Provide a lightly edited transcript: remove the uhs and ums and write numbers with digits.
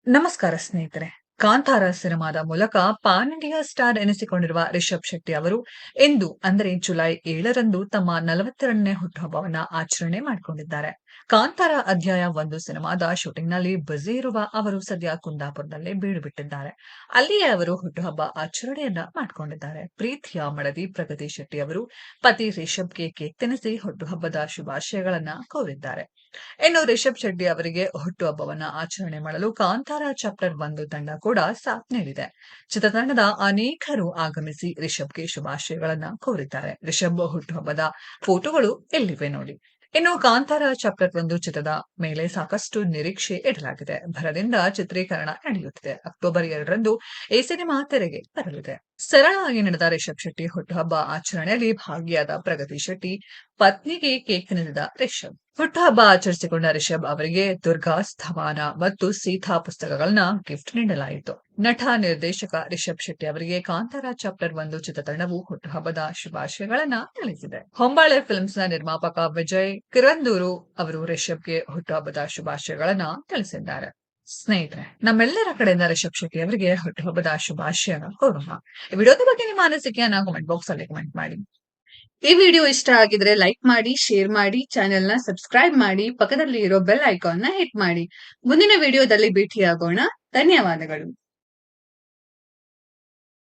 ನಮಸ್ಕಾರ ಸ್ನೇಹಿತರೆ. ಕಾಂತಾರ ಸಿನಿಮಾದ ಮೂಲಕ ಪಾನ್ ಇಂಡಿಯಾ ಸ್ಟಾರ್ ಎನಿಸಿಕೊಂಡಿರುವ ರಿಷಬ್ ಶೆಟ್ಟಿ ಅವರು ಇಂದು ಅಂದರೆ ಜುಲೈ 7ರಂದು ತಮ್ಮ 42ನೇ ಹುಟ್ಟುಹಬ್ಬವನ್ನ ಆಚರಣೆ ಮಾಡಿಕೊಂಡಿದ್ದಾರೆ. ಕಾಂತಾರ ಅಧ್ಯಾಯ 1 ಸಿನಿಮಾದ ಶೂಟಿಂಗ್‌ನಲ್ಲಿ ಬ್ಯುಸಿ ಇರುವ ಅವರು ಸದ್ಯ ಕುಂದಾಪುರದಲ್ಲಿ ಬೀಡು ಬಿಟ್ಟಿದ್ದಾರೆ. ಅಲ್ಲಿಯೇ ಅವರು ಹುಟ್ಟುಹಬ್ಬ ಆಚರಣೆಯನ್ನ ಮಾಡಿಕೊಂಡಿದ್ದಾರೆ. ಪ್ರೀತಿಯ ಮಡದಿ ಪ್ರಗತಿ ಶೆಟ್ಟಿ ಅವರು ಪತಿ ರಿಷಬ್‌ಗೆ ಕೇಕ್ ತಿನ್ನಿಸಿ ಹುಟ್ಟುಹಬ್ಬದ ಶುಭಾಶಯಗಳನ್ನ ಕೋರಿದ್ದಾರೆ. ಇನ್ನು ರಿಷಬ್ ಶೆಟ್ಟಿ ಅವರಿಗೆ ಹುಟ್ಟುಹಬ್ಬವನ್ನ ಆಚರಣೆ ಮಾಡಲು ಕಾಂತಾರ ಚಾಪ್ಟರ್ 1 ತಂಡ ಕೂಡ ಸಾಥ್ ನೀಡಿದೆ. ಚಿತ್ರತಂಡದ ಅನೇಕರು ಆಗಮಿಸಿ ರಿಷಬ್‌ಗೆ ಶುಭಾಶಯಗಳನ್ನ ಕೋರಿದ್ದಾರೆ. ರಿಷಬ್ ಹುಟ್ಟುಹಬ್ಬದ ಫೋಟೋಗಳು ಇಲ್ಲಿವೆ ನೋಡಿ. ಇನ್ನು ಕಾಂತಾರ ಚಾಪ್ಟರ್ 1 ಚಿತ್ರದ ಮೇಲೆ ಸಾಕಷ್ಟು ನಿರೀಕ್ಷೆ ಇಡಲಾಗಿದೆ. ಭರದಿಂದ ಚಿತ್ರೀಕರಣ ನಡೆಯುತ್ತಿದೆ. ಅಕ್ಟೋಬರ್ 2ರಂದು ಈ ಸಿನಿಮಾ ತೆರೆಗೆ ಬರಲಿದೆ. ಸರಳವಾಗಿ ನಡೆದ ರಿಷಬ್ ಶೆಟ್ಟಿ ಹುಟ್ಟುಹಬ್ಬ ಆಚರಣೆಯಲ್ಲಿ ಭಾಗಿಯಾದ ಪ್ರಗತಿ ಶೆಟ್ಟಿ ಪತ್ನಿಗೆ ಕೇಕ್ ತಿನ್ನಿಸಿದ ರಿಷಬ್. ಹುಟ್ಟುಹಬ್ಬ ಆಚರಿಸಿಕೊಂಡ ರಿಷಬ್ ಅವರಿಗೆ ದುರ್ಗಾ ಸ್ಥವಾನ ಮತ್ತು ಸೀತಾ ಪುಸ್ತಕಗಳನ್ನ ಗಿಫ್ಟ್ ನೀಡಲಾಯಿತು. ನಟ ನಿರ್ದೇಶಕ ರಿಷಬ್ ಶೆಟ್ಟಿ ಅವರಿಗೆ ಕಾಂತಾರ ಚಾಪ್ಟರ್ 1 ಚಿತ್ರತಂಡವು ಹುಟ್ಟುಹಬ್ಬದ ಶುಭಾಶಯಗಳನ್ನ ತಿಳಿಸಿದೆ. ಹೊಂಬಾಳೆ ಫಿಲ್ಮ್ಸ್‌ನ ನಿರ್ಮಾಪಕ ವಿಜಯ್ ಕಿರಂದೂರು ಅವರು ರಿಷಬ್‌ಗೆ ಹುಟ್ಟುಹಬ್ಬದ ಶುಭಾಶಯಗಳನ್ನ ತಿಳಿಸಿದ್ದಾರೆ. ಸ್ನೇಹಿತರೆ, ನಮ್ಮೆಲ್ಲರ ಕಡೆಯಿಂದ ರಿಷಬ್ ಶೆಟ್ಟಿ ಅವರಿಗೆ ಹುಟ್ಟುಹಬ್ಬದ ಶುಭಾಶಯನ ಕೋರೋಣ. ಈ ವಿಡಿಯೋದ ಬಗ್ಗೆ ನಿಮ್ಮ ಅನಿಸಿಕೆಯನ್ನ ಕಾಮೆಂಟ್ ಬಾಕ್ಸ್ ಅಲ್ಲಿ ಕಮೆಂಟ್ ಮಾಡಿ. ಈ ವಿಡಿಯೋ ಇಷ್ಟ ಆಗಿದ್ರೆ ಲೈಕ್ ಮಾಡಿ, ಶೇರ್ ಮಾಡಿ, ಚಾನೆಲ್ ನ ಸಬ್ಸ್ಕ್ರೈಬ್ ಮಾಡಿ, ಪಕ್ಕದಲ್ಲಿ ಇರೋ ಬೆಲ್ ಐಕಾನ್ ನ ಹಿಟ್ ಮಾಡಿ. ಮುಂದಿನ ವಿಡಿಯೋದಲ್ಲಿ ಭೇಟಿಯಾಗೋಣ. ಧನ್ಯವಾದಗಳು.